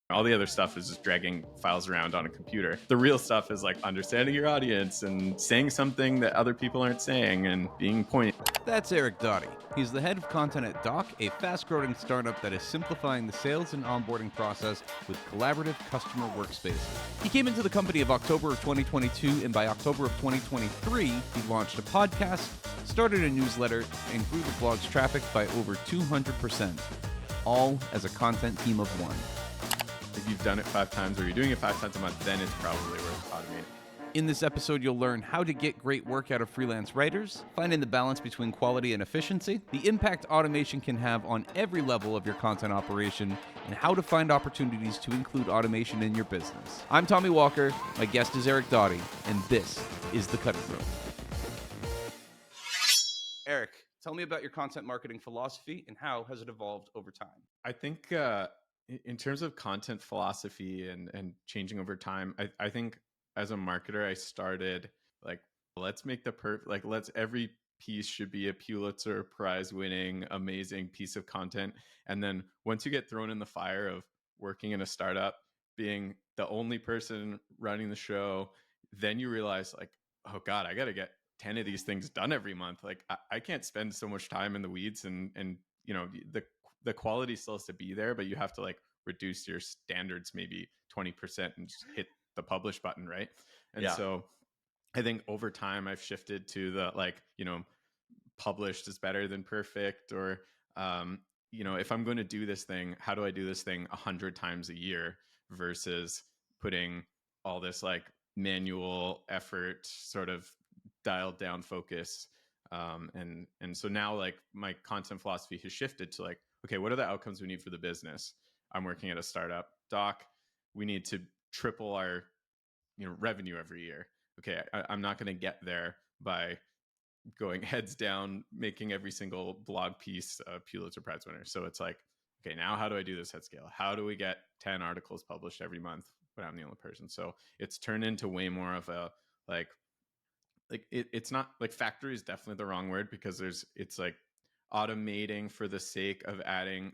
All the other stuff is just dragging files around on a computer. The real stuff is like understanding your audience and saying something that other people aren't saying and being poignant. That's Eric Doty. He's the head of content at Doc, a fast-growing startup that is simplifying the sales and onboarding process with collaborative customer workspaces. He came into the company of October of 2022, and by October of 2023, he launched a podcast, started a newsletter, and grew the blog's traffic by over 200%, all as a content team of one. If you've done it 5 times or you're doing it 5 times a month, then it's probably worth automating. In this episode, you'll learn how to get great work out of freelance writers, finding the balance between quality and efficiency, the impact automation can have on every level of your content operation, and how to find opportunities to include automation in your business. I'm Tommy Walker, my guest is Eric Doty, and this is The Cutting Room. Eric, tell me about your content marketing philosophy and how has it evolved over time? I think in terms of content philosophy and changing over time, I think as a marketer, I started like, let's make let's every piece should be a Pulitzer Prize winning, amazing piece of content. And then once you get thrown in the fire of working in a startup, being the only person running the show, then you realize like, oh God, I got to get 10 of these things done every month. Like I can't spend so much time in the weeds and you know, the quality still has to be there, but you have to like reduce your standards maybe 20% and just hit the publish button, right? And so I think over time I've shifted to the like, you know, published is better than perfect, or you know, if I'm going to do this thing, how do I do this thing 100 times a year versus putting all this like manual effort, sort of dialed down focus. And so now like my content philosophy has shifted to like, okay, what are the outcomes we need for the business? I'm working at a startup. Doc, we need to triple our, you know, revenue every year. Okay, I'm not going to get there by going heads down, making every single blog piece a Pulitzer Prize winner. So it's like, okay, now how do I do this at scale? How do we get 10 articles published every month when I'm the only person? So it's turned into way more of a like it's not like factory is definitely the wrong word, because it's like automating for the sake of automating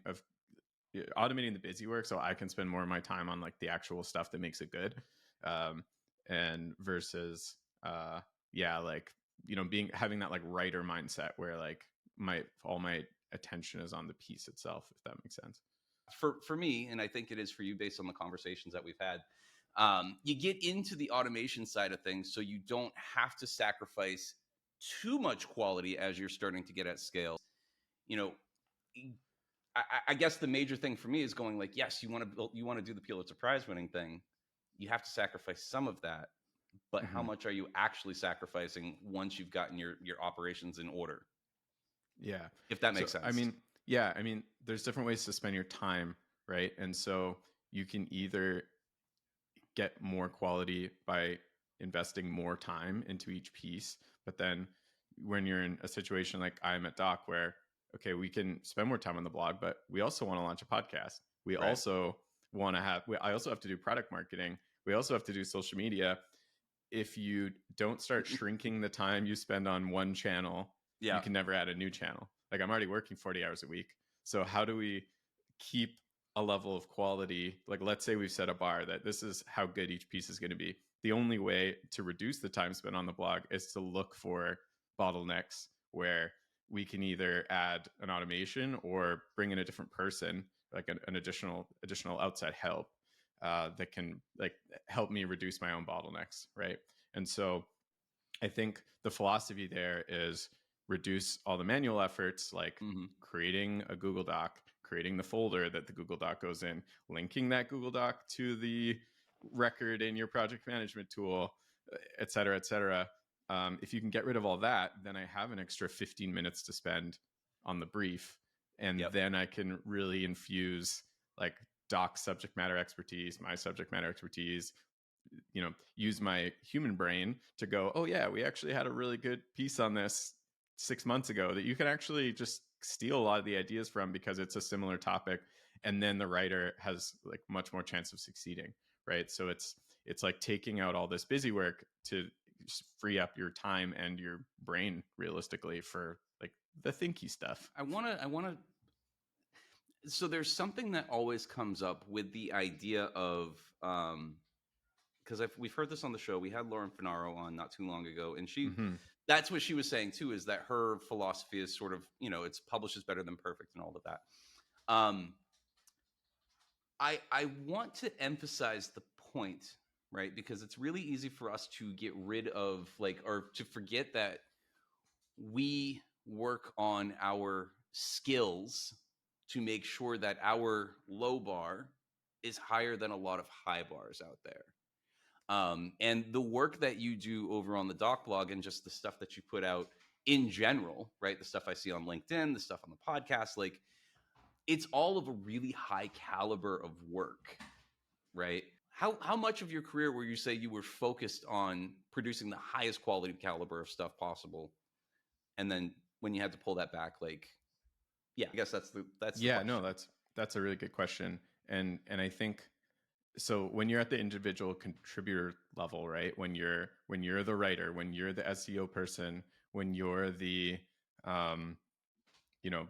the busy work so I can spend more of my time on like the actual stuff that makes it good. And versus like, you know, having that like writer mindset where like all my attention is on the piece itself, if that makes sense. For me, and I think it is for you based on the conversations that we've had, you get into the automation side of things so you don't have to sacrifice too much quality as you're starting to get at scale. You know, I guess the major thing for me is going like, yes, you want to do the Pulitzer Prize winning thing. You have to sacrifice some of that, but how much are you actually sacrificing once you've gotten your operations in order? Yeah. If that makes sense. I mean, there's different ways to spend your time, right? And so you can either get more quality by investing more time into each piece, but then when you're in a situation like I'm at Doc, where okay, we can spend more time on the blog, but we also want to launch a podcast. We also want to I also have to do product marketing. We also have to do social media. If you don't start shrinking the time you spend on one channel, you can never add a new channel. Like I'm already working 40 hours a week. So how do we keep a level of quality? Like let's say we've set a bar that this is how good each piece is going to be. The only way to reduce the time spent on the blog is to look for bottlenecks where we can either add an automation or bring in a different person, like an additional outside help that can like help me reduce my own bottlenecks, right? And so I think the philosophy there is reduce all the manual efforts, like creating a Google Doc, creating the folder that the Google Doc goes in, linking that Google Doc to the record in your project management tool, et cetera, et cetera. If you can get rid of all that, then I have an extra 15 minutes to spend on the brief. And then I can really infuse like Doc subject matter expertise, my subject matter expertise, you know, use my human brain to go, oh yeah, we actually had a really good piece on this 6 months ago that you can actually just steal a lot of the ideas from because it's a similar topic. And then the writer has like much more chance of succeeding, right? So it's like taking out all this busy work to free up your time and your brain realistically for like the thinky stuff. I want to So there's something that always comes up with the idea of, because we've heard this on the show. We had Lauren Finaro on not too long ago, and Hmm. that's what she was saying too, is that her philosophy is sort of, it's published is better than perfect and all of that. Um, I want to emphasize the point, right? Because it's really easy for us to get rid of, like, or to forget that we work on our skills to make sure that our low bar is higher than a lot of high bars out there. And the work that you do over on the doc blog and just the stuff that you put out in general, right? The stuff I see on LinkedIn, the stuff on the podcast, like, it's all of a really high caliber of work, right? How much of your career where you say you were focused on producing the highest quality caliber of stuff possible, and then when you had to pull that back, like, yeah, I guess that's the Yeah, no, question. that's a really good question. And I think so when you're at the individual contributor level, right? When you're the writer, when you're the SEO person, when you're the um,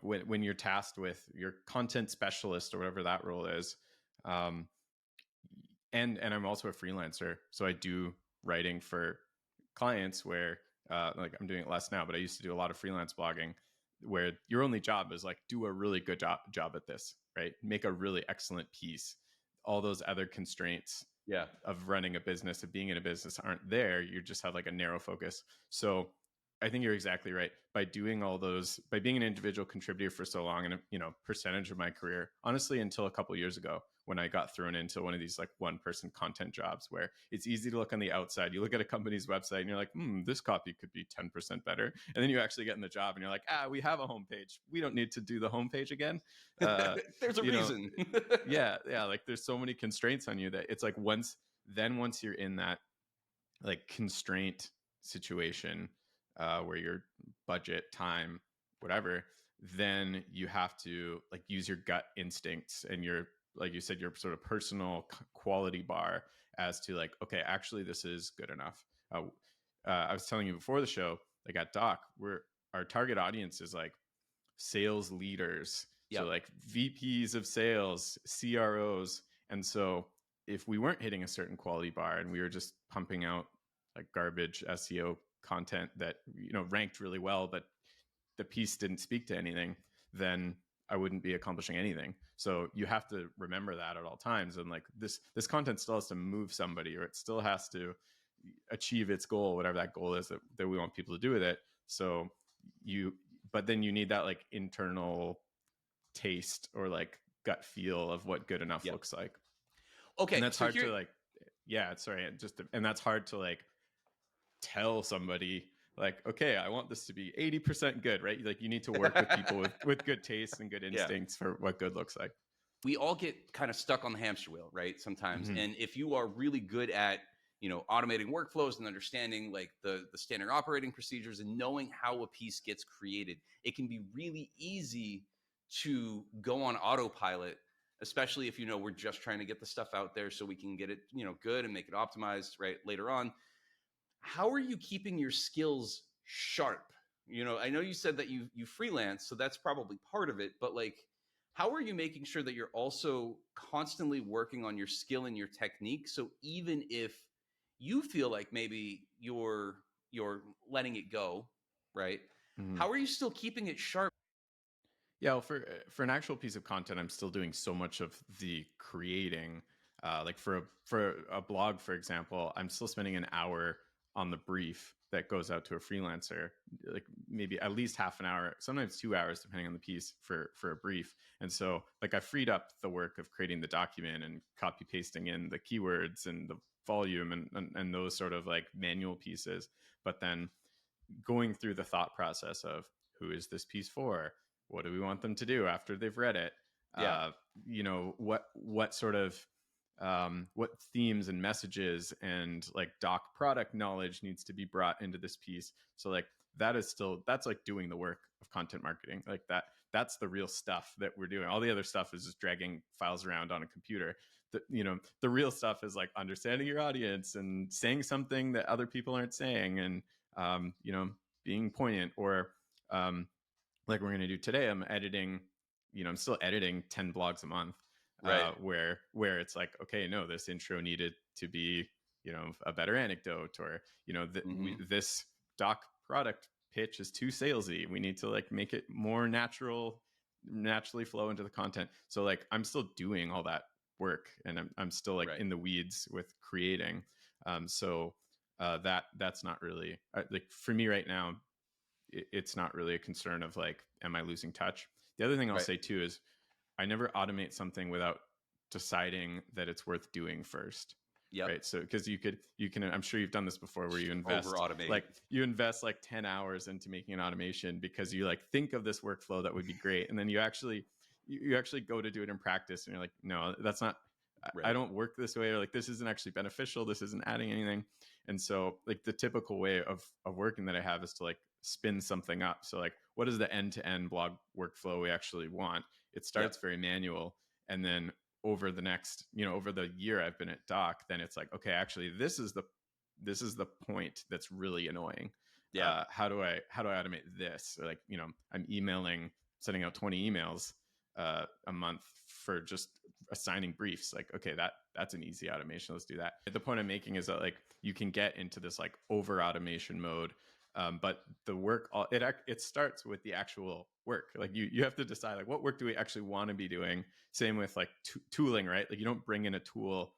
when you're tasked with your content specialist or whatever that role is, um, and I'm also a freelancer, so I do writing for clients where like I'm doing it less now, but I used to do a lot of freelance blogging where your only job is like do a really good job at this, right? Make a really excellent piece. All those other constraints Yeah. of running a business, of being in a business aren't there. You just have like a narrow focus. So I think you're exactly right. By doing all those, by being an individual contributor for so long, and percentage of my career, honestly, until a couple years ago, when I got thrown into one of these like one person content jobs, where it's easy to look on the outside. You look at a company's website and you're like, this copy could be 10% better, and then you actually get in the job and you're like, we have a homepage. We don't need to do the homepage again. Uh, There's a you know, reason. yeah. Like there's so many constraints on you that it's like once you're in that like constraint situation where your budget, time, whatever, then you have to like use your gut instincts and your, like you said, your sort of personal quality bar as to like, okay, actually this is good enough. I was telling you before the show, like at Doc, our target audience is like sales leaders, so Yep. like VPs of sales, CROs. And so if we weren't hitting a certain quality bar and we were just pumping out like garbage SEO content that ranked really well, but the piece didn't speak to anything, then I wouldn't be accomplishing anything. So you have to remember that at all times. And like this content still has to move somebody, or it still has to achieve its goal, whatever that goal is that we want people to do with it. So you but then you need that like internal taste or like gut feel of what good enough Yep. looks like. And Okay, that's so hard here, to like, yeah, sorry, and that's hard to like tell somebody like, okay, I want this to be 80% good, right? Like you need to work with people with good taste and good yeah, instincts for what good looks like. we all get kind of stuck on the hamster wheel, right? Sometimes. Mm-hmm. And if you are really good at, automating workflows and understanding like the standard operating procedures and knowing how a piece gets created, it can be really easy to go on autopilot, especially if we're just trying to get the stuff out there so we can get it, good and make it optimized right later on. How are you keeping your skills sharp? I know you said that you freelance, so that's probably part of it, but like, how are you making sure that you're also constantly working on your skill and your technique, so even if you feel like maybe you're letting it go, right? Mm-hmm. How are you still keeping it sharp? Yeah, well, for an actual piece of content, I'm still doing so much of the creating. Like for a blog, for example, I'm still spending an hour on the brief that goes out to a freelancer, like maybe at least half an hour, sometimes 2 hours, depending on the piece for a brief. And so, like, I freed up the work of creating the document and copy pasting in the keywords and the volume and those sort of like manual pieces. But then going through the thought process of who is this piece for, what do we want them to do after they've read it, Yeah. what sort of what themes and messages and like doc product knowledge needs to be brought into this piece. So like that's like doing the work of content marketing. Like that's the real stuff that we're doing. All the other stuff is just dragging files around on a computer. The real stuff is like understanding your audience and saying something that other people aren't saying, and being poignant. Or like we're going to do today, I'm editing I'm still editing 10 blogs a month, Right. where it's like, okay, no, this intro needed to be, a better anecdote, or, Hmm. this doc product pitch is too salesy. We need to like make it more naturally flow into the content. So like I'm still doing all that work, and I'm still like Right. in the weeds with creating. So that's not really like for me right now. It's not really a concern of like, am I losing touch? The other thing I'll Right. say too is I never automate something without deciding that it's worth doing first. Yep. Right. So, because you can, I'm sure you've done this before where Over automate. you invest like 10 hours into making an automation because you like think of this workflow that would be great. And then you actually go to do it in practice and you're like, no, that's not, I Right. don't work this way, or like this isn't actually beneficial. This isn't adding anything. And so like the typical way of working that I have is to like spin something up. So like, what is the end-to-end blog workflow we actually want? It Yep. starts very manual, and then over the next, over the year I've been at Doc, then it's like, okay, actually this is the point that's really annoying. Yeah. How do I automate this? Or like, I'm sending out 20 emails a month for just assigning briefs. Like, okay, that's an easy automation. Let's do that. The point I'm making is that like you can get into this like over automation mode, but the work it starts with the actual work. Like you have to decide like what work do we actually want to be doing. Same with like tooling, right? Like you don't bring in a tool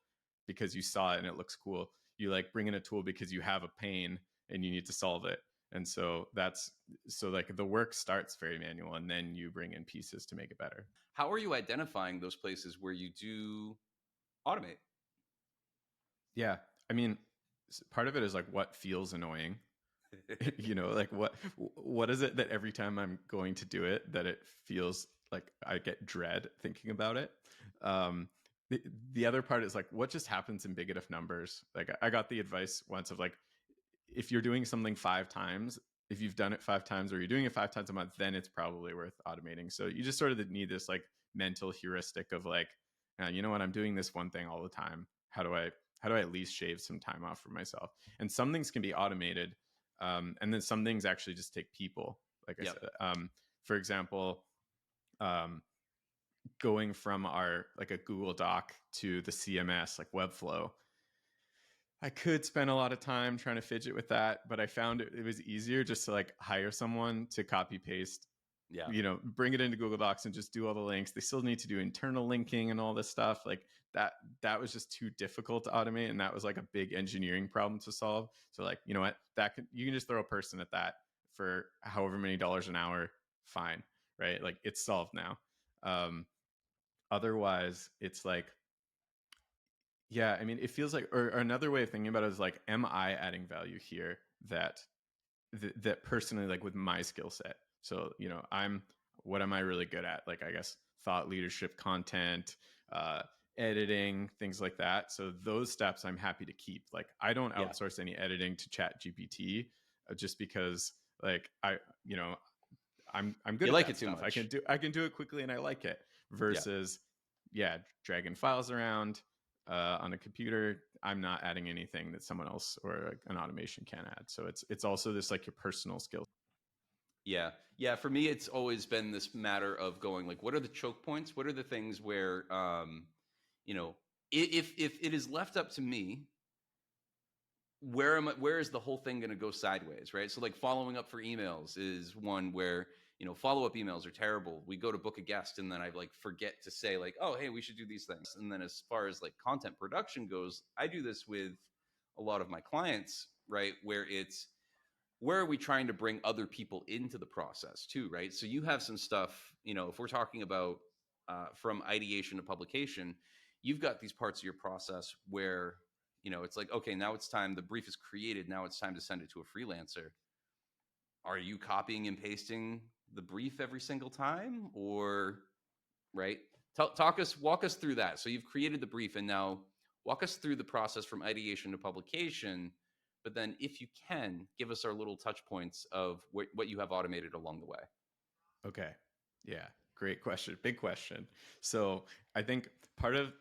because you saw it and it looks cool. You like bring in a tool because you have a pain and you need to solve it. And so like the work starts very manual, and then you bring in pieces to make it better. How are you identifying those places where you do automate? Yeah. I mean, part of it is like what feels annoying. Like what is it that every time I'm going to do it that it feels like I get dread thinking about it. um the, the other part is like what just happens in big enough numbers. Like I got the advice once of like, if you're doing something 5 times, if you've done it 5 times or you're doing it 5 times a month, then it's probably worth automating. So you just sort of need this like mental heuristic of like, you know what, I'm doing this one thing all the time. How do I at least shave some time off for myself? And some things can be automated, and then some things actually just take people. Like I Yep. said, for example, um, going from our like a Google Doc to the CMS like Webflow, I could spend a lot of time trying to fidget with that, but I found it was easier just to like hire someone to copy paste, Yeah. bring it into Google Docs and just do all the links. They still need to do internal linking and all this stuff. Like that was just too difficult to automate, and that was like a big engineering problem to solve. So like, you know what, you can just throw a person at that for however many dollars an hour, fine, right? Like it's solved now. Um, Otherwise, it's like, yeah, I mean, it feels like, or another way of thinking about it is like, am I adding value here that personally, like with my skill set? So, what am I really good at? Like, I guess thought leadership, content, uh, editing, things like that. So those steps I'm happy to keep. Like, I don't Yeah. outsource any editing to Chat GPT, just because like I'm good You at like that it too stuff. I can much. do it quickly and I like it. Yeah. Versus, yeah, dragging files around on a computer. I'm not adding anything that someone else or like an automation can add. So it's also this like your personal skill. Yeah. Yeah. For me, it's always been this matter of going like, what are the choke points? What are the things where, you know, if it is left up to me, where is the whole thing going to go sideways, right? So like following up for emails is one where, follow-up emails are terrible. We go to book a guest and then I like forget to say like, oh, hey, we should do these things. And then as far as like content production goes, I do this with a lot of my clients, right? Where are we trying to bring other people into the process too, right? So you have some stuff, if we're talking about from ideation to publication, you've got these parts of your process where, it's like, okay, now it's time, the brief is created, now it's time to send it to a freelancer. Are you copying and pasting the brief every single time, or right? Walk us through that. So you've created the brief, and now walk us through the process from ideation to publication. But then, if you can, give us our little touch points of what you have automated along the way. Okay. Yeah. Great question. Big question. So I think part of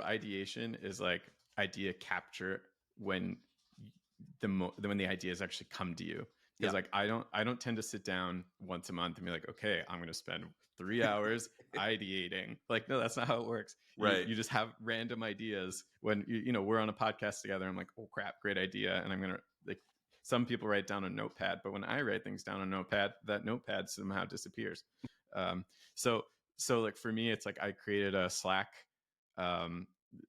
ideation is like idea capture when when the ideas actually come to you. because Yeah. like I don't tend to sit down once a month and be like, okay, I'm going to spend 3 hours ideating. Like, no, that's not how it works. you Right. you just have random ideas when we're on a podcast together. I'm like, oh crap, great idea, and I'm gonna like, some people write down a notepad, but when I write things down on a notepad, that notepad somehow disappears. um, so like for me, it's like I created a Slack um,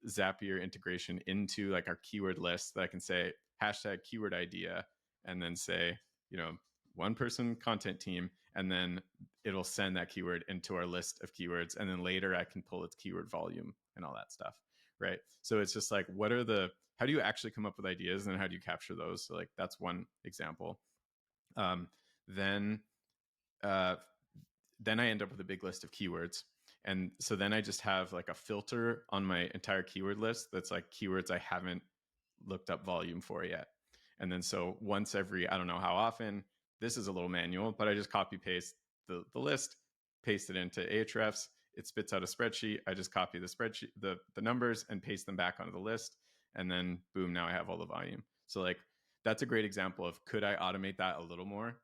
Zapier integration into like our keyword list that I can say hashtag keyword idea, and then say, one person content team, and then it'll send that keyword into our list of keywords, and then later I can pull its keyword volume and all that stuff, right? So it's just like, how do you actually come up with ideas, and how do you capture those? So like that's one example. um, then uh, then I end up with a big list of keywords. And so then I just have like a filter on my entire keyword list that's like keywords I haven't looked up volume for yet. And then so once every, I don't know how often, this is a little manual, but I just copy paste the list, paste it into Ahrefs. It spits out a spreadsheet. I just copy the spreadsheet, the numbers, and paste them back onto the list. And then boom, now I have all the volume. So like that's a great example of, could I automate that a little more?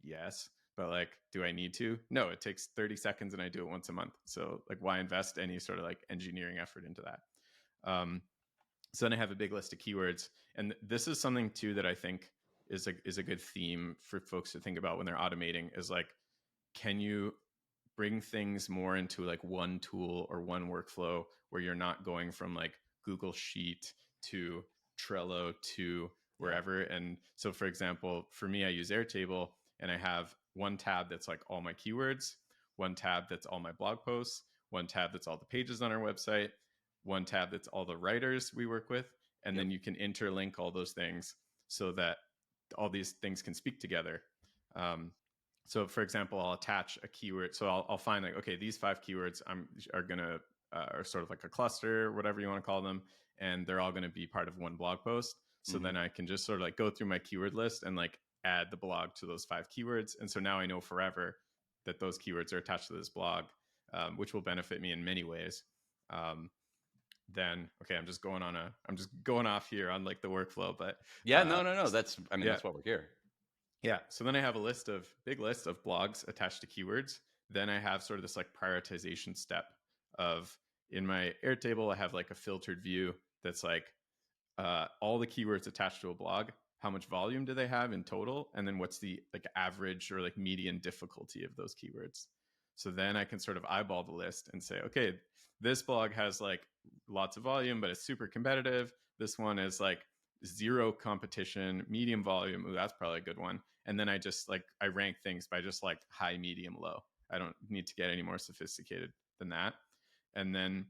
Yes. But like, do I need to? No, it takes 30 seconds and I do it once a month. So like, why invest any sort of like engineering effort into that? So then I have a big list of keywords. And this is something too that I think is a good theme for folks to think about when they're automating, is like, can you bring things more into like one tool or one workflow where you're not going from like Google Sheet to Trello to Yeah. wherever. And so for example, for me, I use Airtable, and I have one tab that's like all my keywords, one tab that's all my blog posts, one tab that's all the pages on our website, one tab that's all the writers we work with. And Yep. then you can interlink all those things so that all these things can speak together. So for example, I'll attach a keyword. So I'll find like, okay, these 5 keywords are going to, are sort of like a cluster, whatever you want to call them. And they're all going to be part of one blog post. So Mm-hmm. then I can just sort of like go through my keyword list and like add the blog to those 5 keywords. And so now I know forever that those keywords are attached to this blog, which will benefit me in many ways. Then, okay, I'm just going off here on like the workflow, but Yeah. No. That's, I mean, yeah, that's what we're here. yeah. So then I have a big list of blogs attached to keywords. Then I have sort of this like prioritization step of, in my Airtable, I have like a filtered view that's like all the keywords attached to a blog. How much volume do they have in total? And then what's the like average or like median difficulty of those keywords? So then I can sort of eyeball the list and say, okay, this blog has like lots of volume, but it's super competitive. This one is like zero competition, medium volume. Ooh, that's probably a good one. And then I rank things by just like high, medium, low. I don't need to get any more sophisticated than that. And then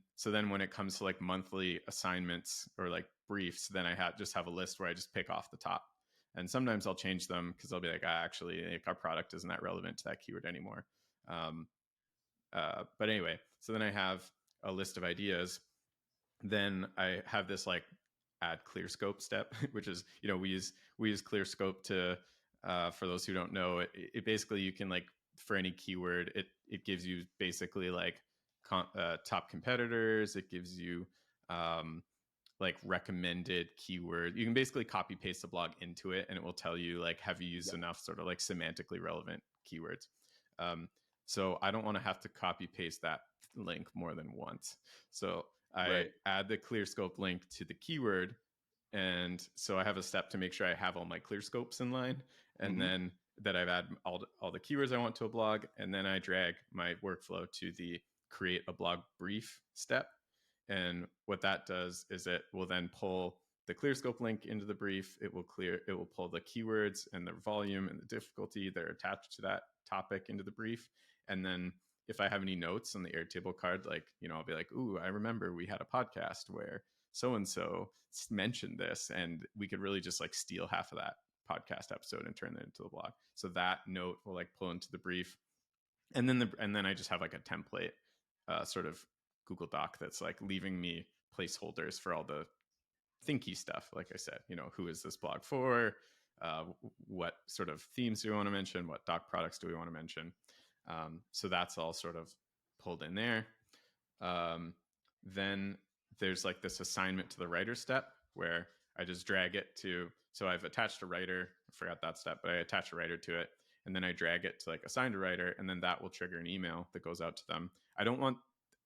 when it comes to like monthly assignments or like briefs, then I just have a list where I just pick off the top. And sometimes I'll change them because I'll be like, actually, like, our product isn't that relevant to that keyword anymore. Um, but anyway, so then I have a list of ideas. Then I have this like add clear scope step, which is, we use clear scope to, for those who don't know, it basically, you can like, for any keyword, it gives you basically like top competitors. It gives you like recommended keyword. You can basically copy paste the blog into it, and it will tell you like, have you used Yep. enough sort of like semantically relevant keywords. So I don't want to have to copy paste that link more than once. So I Right. add the clear scope link to the keyword. And so I have a step to make sure I have all my clear scopes in line. And Mm-hmm. then that I've added all the keywords I want to a blog. And then I drag my workflow to the create a blog brief step. And what that does is it will then pull the clear scope link into the brief. It will pull the keywords and the volume and the difficulty that are attached to that topic into the brief. And then if I have any notes on the Airtable card, like, I'll be like, ooh, I remember we had a podcast where so-and-so mentioned this, and we could really just like steal half of that podcast episode and turn it into the blog. So that note will like pull into the brief. And then I just have like a template sort of Google Doc that's like leaving me placeholders for all the thinky stuff. Like I said, who is this blog for? What sort of themes do we want to mention? What doc products do we want to mention? So that's all sort of pulled in there. Then there's like this assignment to the writer step where I just drag it to, so I've attached a writer forgot that step, but I attach a writer to it, and then I drag it to like assign a writer, and then that will trigger an email that goes out to them. I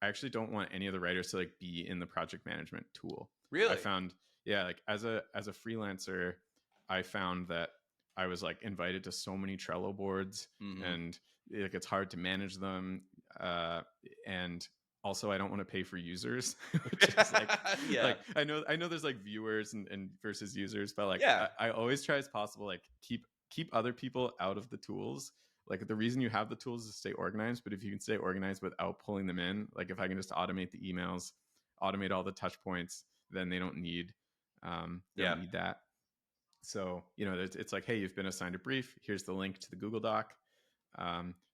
actually don't want any of the writers to like be in the project management tool. I Really? found, yeah, like as a freelancer, I found that I was like invited to so many Trello boards, Mm-hmm. and like it's hard to manage them. And also I don't want to pay for users, which is Yeah. like I know there's like viewers and versus users, but like Yeah. I always try as possible like keep other people out of the tools. Like the reason you have the tools is to stay organized, but if you can stay organized without pulling them in, like if I can just automate the emails, automate all the touch points, then they Yeah. don't need that. So it's like, hey, you've been assigned a brief, here's the link to the Google Doc,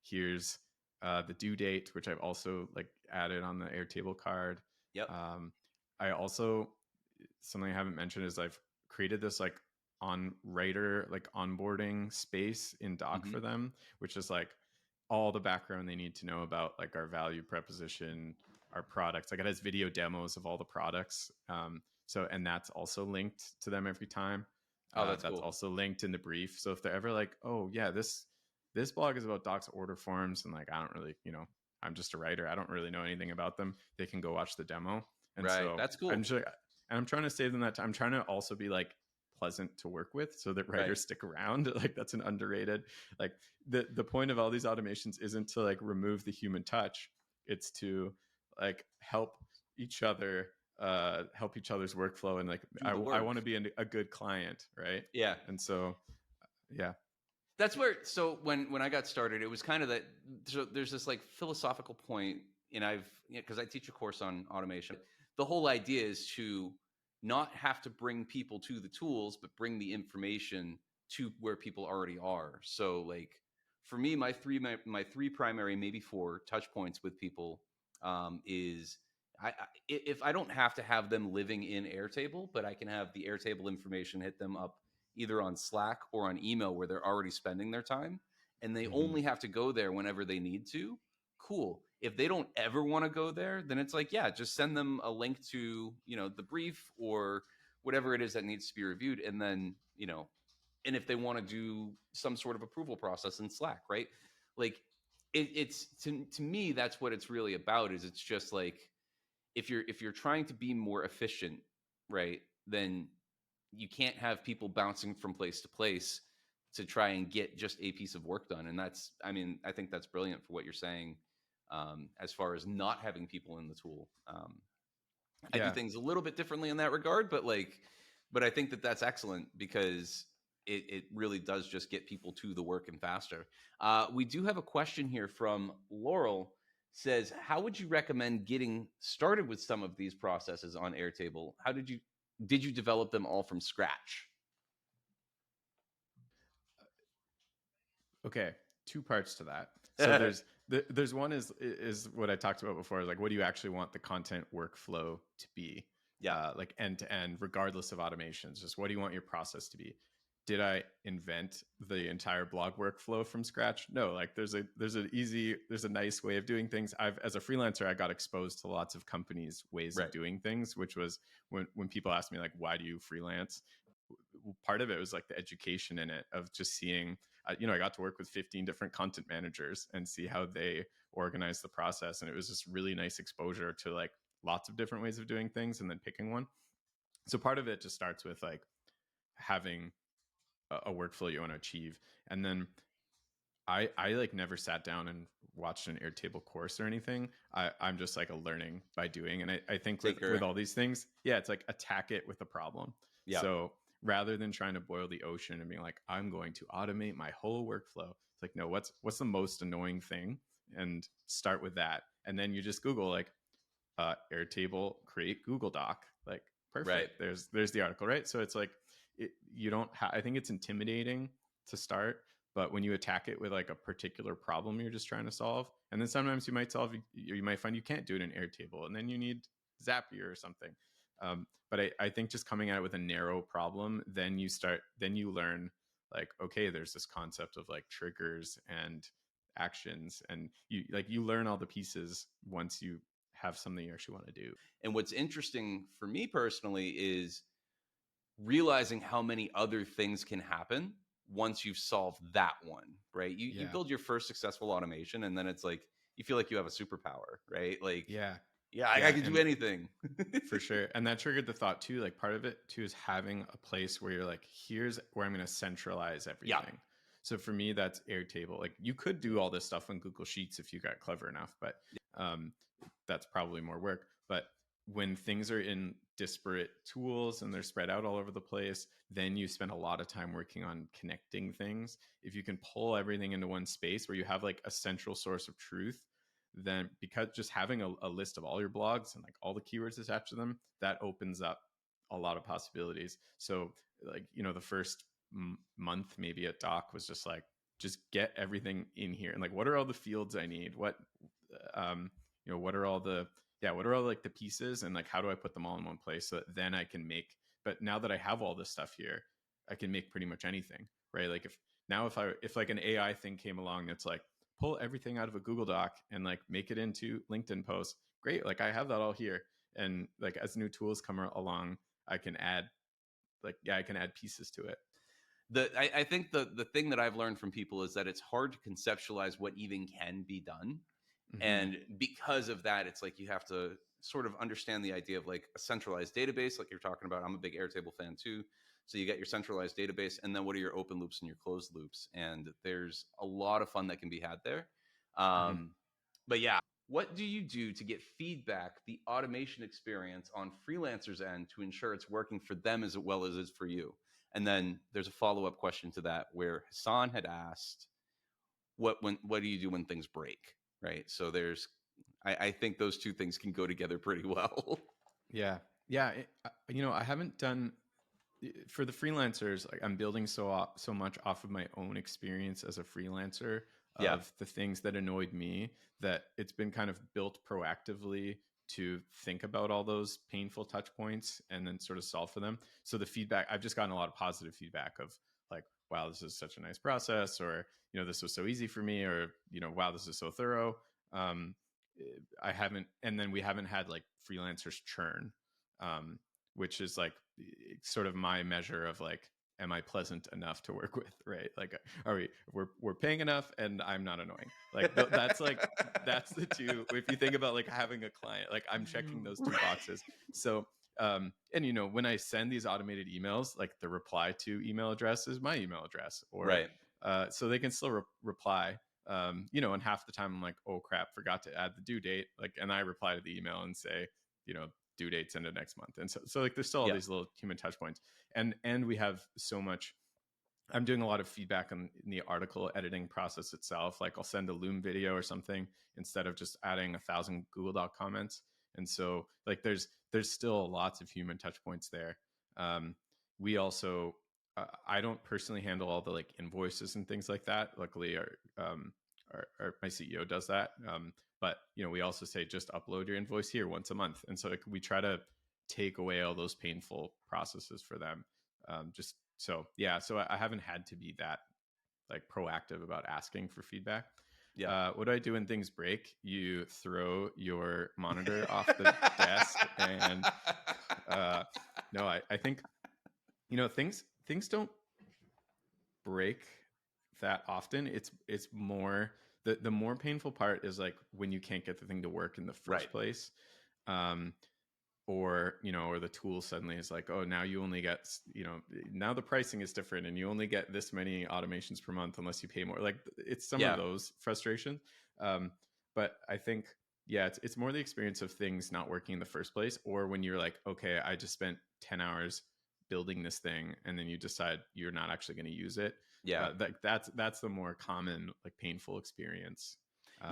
here's the due date, which I've also like added on the Airtable card. Yep. I also, something I haven't mentioned is I've created this like on writer like onboarding space in Doc Mm-hmm. for them, which is like all the background they need to know about like our value proposition, our products. Like it has video demos of all the products. And that's also linked to them every time. Oh, that's That's cool. also linked in the brief. So if they're ever like, oh yeah, this blog is about docs order forms, and like I don't really, I'm just a writer, I don't really know anything about them, they can go watch the demo. And Right. so That's I'm cool. just, and I'm trying to save them that time. I'm trying to also be like pleasant to work with so that Right. writers stick around. Like that's an underrated, like the point of all these automations isn't to like remove the human touch. It's to like help each other's workflow, and like Do the I work. want to be a good client, right? Yeah. And so yeah. That's where, so when I got started, it was kind of that. So there's this like philosophical point, and because I teach a course on automation. The whole idea is to not have to bring people to the tools, but bring the information to where people already are. So like for me, my three primary, maybe four touch points with people, is if I don't have to have them living in Airtable, but I can have the Airtable information hit them up either on Slack or on email where they're already spending their time, and they Mm-hmm. only have to go there whenever they need to. Cool. If they don't ever want to go there, then it's like, yeah, just send them a link to, the brief or whatever it is that needs to be reviewed. And then, and if they want to do some sort of approval process in Slack, right? Like it's to me, that's what it's really about, is it's just like, if you're trying to be more efficient, right, then you can't have people bouncing from place to place to try and get just a piece of work done. And I think that's brilliant for what you're saying, as far as not having people in the tool. I do Yeah. things a little bit differently in that regard, but I think that that's excellent because it really does just get people to the work and faster. We do have a question here from Laurel. Says, how would you recommend getting started with some of these processes on Airtable? How did you develop them all from scratch? Okay, two parts to that. So there's one is what I talked about before, like what do you actually want the content workflow to be? Yeah. Like end to end, regardless of automations. Just what do you want your process to be? Did I invent the entire blog workflow from scratch? No, like there's a nice way of doing things. As a freelancer, I got exposed to lots of companies' ways of Right. doing things, which was when people ask me like, why do you freelance? Part of it was like the education in it of just seeing, I got to work with 15 different content managers and see how they organize the process. And it was just really nice exposure to like lots of different ways of doing things and then picking one. So part of it just starts with like having a workflow you want to achieve. And then I like never sat down and watched an Airtable course or anything. I'm just like a learning by doing. And I think with Taker. all these things, yeah, it's like attack it with a problem. Yeah. So rather than trying to boil the ocean and being like, I'm going to automate my whole workflow, it's like, no, what's the most annoying thing? And start with that. And then you just Google like Airtable create Google Doc. Like Right. perfect. There's the article, right? So it's like you don't. I think it's intimidating to start, but when you attack it with like a particular problem you're just trying to solve, and then sometimes you might find you can't do it in Airtable, and then you need Zapier or something. But I think just coming at it with a narrow problem, then you learn like, okay, there's this concept of like triggers and actions, and you learn all the pieces once you have something you actually want to do. And what's interesting for me personally is realizing how many other things can happen once you've solved that one, right? You Yeah. build your first successful automation, and then it's like you feel like you have a superpower, right? Like, Yeah. yeah, I Yeah. can do And anything. for sure. And that triggered the thought too. Like part of it too is having a place where you're like, here's where I'm going to centralize Yeah, everything. So for me, that's Airtable. Like you could do all this stuff on Google Sheets if you got clever enough, but um, that's probably more work. But when things are in disparate tools and they're spread out all over the place, then you spend a lot of time working on connecting things. If you can pull everything into one space where you have like a central source of truth, then because just having a list of all your blogs and like all the keywords attached to them, that opens up a lot of possibilities. So like, the first month maybe at Doc was just like, just get everything in here. And like, what are all the fields I need? What are all the, what are all like the pieces, and like, how do I put them all in one place so that then I can make, but now that I have all this stuff here, I can make pretty much anything, right? Like if like an AI thing came along that's like, pull everything out of a Google Doc and like make it into LinkedIn posts. Great. Like I have that all here. And like as new tools come along, I can add I can add pieces to it. I think the thing that I've learned from people is that it's hard to conceptualize what even can be done. Mm-hmm. And because of that, it's like you have to sort of understand the idea of like a centralized database, like you're talking about. I'm a big Airtable fan too. So you get your centralized database, and then what are your open loops and your closed loops? And there's a lot of fun that can be had there. Mm-hmm. But yeah, what do you do to get feedback, the automation experience on freelancers' end to ensure it's working for them as well as it is for you? And then there's a follow-up question to that where Hassan had asked, what do you do when things break? Right. So I think those two things can go together pretty well. Yeah. Yeah. I haven't done for the freelancers. Like I'm building so much off of my own experience as a freelancer Yeah. of the things that annoyed me, that it's been kind of built proactively to think about all those painful touch points and then sort of solve for them. So the feedback, I've just gotten a lot of positive feedback of like, wow, this is such a nice process, or this was so easy for me, or wow, this is so thorough. um, I haven't, and then we haven't had like freelancers churn, um, which is like sort of my measure of like, am I pleasant enough to work with, right? Like, are we're paying enough and I'm not annoying. Like that's the two. If you think about like having a client, like I'm checking those two boxes. So and when I send these automated emails, like the reply to email address is my email address, or Right. so they can still reply. And half the time I'm like, oh crap, forgot to add the due date. Like, and I reply to the email and say, due date's into next month. And so like there's still all Yeah. these little human touch points. And we have so much. I'm doing a lot of feedback in the article editing process itself. Like I'll send a Loom video or something instead of just adding 1,000 Google Doc comments. And so like there's still lots of human touch points there. We also I don't personally handle all the like invoices and things like that. Luckily, my CEO does that. But we also say just upload your invoice here once a month, and so like, we try to take away all those painful processes for them. Just so yeah, so I haven't had to be that like proactive about asking for feedback. Yeah. What do I do when things break? You throw your monitor off the desk, and no, I think things don't break that often. It's more the more painful part is like when you can't get the thing to work in the Right. first place. Um, or the tool suddenly is like, oh, now you only get, now the pricing is different and you only get this many automations per month unless you pay more. Like it's some of Yeah. those frustrations. But I think, yeah, it's more the experience of things not working in the first place, or when you're like, okay, I just spent 10 hours building this thing and then you decide you're not actually going to use it. Yeah. That's the more common like painful experience.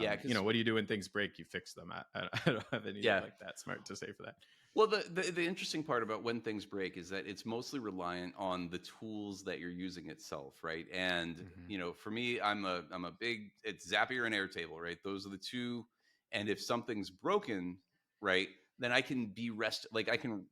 Yeah. Because What do you do when things break? You fix them. I don't have anything yeah. like that smart to say for that. Well, the interesting part about when things break is that it's mostly reliant on the tools that you're using itself, right? And Mm-hmm. for me, I'm a big, it's Zapier and Airtable, right? Those are the two. And if something's broken, right, then I can I can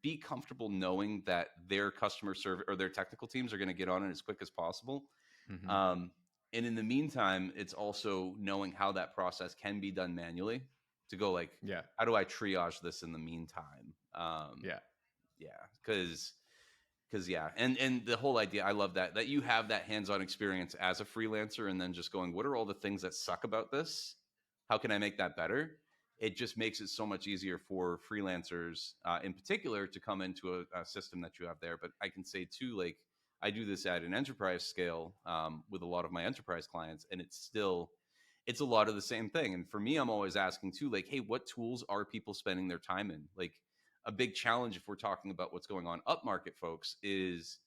be comfortable knowing that their customer service or their technical teams are going to get on it as quick as possible. Mm-hmm. Um, and in the meantime, it's also knowing how that process can be done manually to go like, Yeah. how do I triage this in the meantime? Yeah. Yeah, because Because yeah, and the whole idea, I love that you have that hands-on experience as a freelancer, and then just going, what are all the things that suck about this? How can I make that better? It just makes it so much easier for freelancers, in particular, to come into a system that you have there. But I can say too, like I do this at an enterprise scale, with a lot of my enterprise clients, and it's a lot of the same thing. And for me, I'm always asking too, like, hey, what tools are people spending their time in? Like, a big challenge, if we're talking about what's going on upmarket, folks, is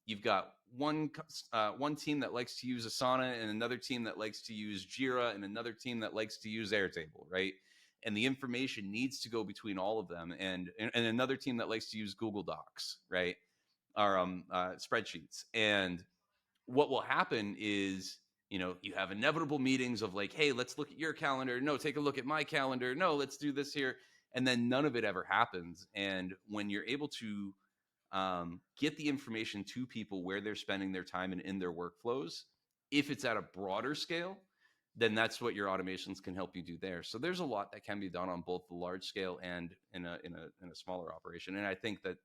you've got one team that likes to use Asana, and another team that likes to use Jira, and another team that likes to use Airtable, right? And the information needs to go between all of them, and another team that likes to use Google Docs, right? Or spreadsheets. And what will happen is, you have inevitable meetings of like, hey, let's look at your calendar, no, take a look at my calendar, no, let's do this here. And then none of it ever happens. And when you're able to get the information to people where they're spending their time and in their workflows, if it's at a broader scale, then that's what your automations can help you do there. So there's a lot that can be done on both the large scale and in a smaller operation. And I think that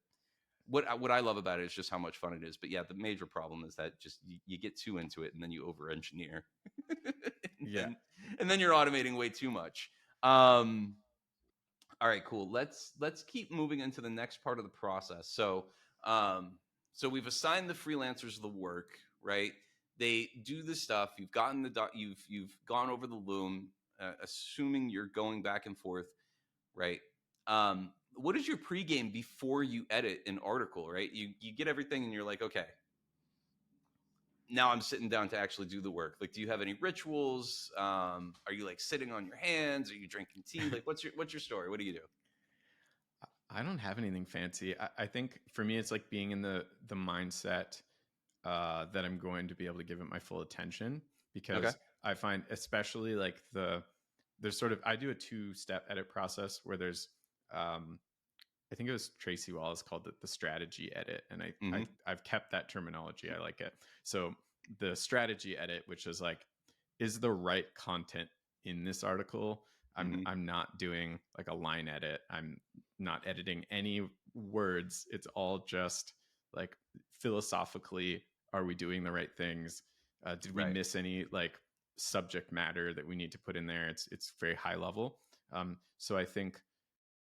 what I love about it is just how much fun it is. But yeah, the major problem is that just you get too into it, and then you over engineer, and, Yeah. then, and then you're automating way too much. All right, cool. Let's keep moving into the next part of the process. So we've assigned the freelancers the work, right? They do the stuff. You've gotten you've gone over the loom, assuming you're going back and forth, right? What is your pregame before you edit an article, right? You get everything and you're like, okay, now I'm sitting down to actually do the work. Like, do you have any rituals? Are you like sitting on your hands? Are you drinking tea? Like, what's your story? What do you do? I don't have anything fancy. I think for me, it's like being in the mindset that I'm going to be able to give it my full attention, Okay. because I find, especially like there's sort of, I do a 2-step edit process where there's I think it was Tracy Wallace called it the strategy edit, and Mm-hmm. I've kept that terminology. I like it. So the strategy edit, which is like, is the right content in this article? Mm-hmm. I'm not doing like a line edit. I'm not editing any words. It's all just like, philosophically, are we doing the right things? Did we Right. miss any like subject matter that we need to put in there? It's very high level. So I think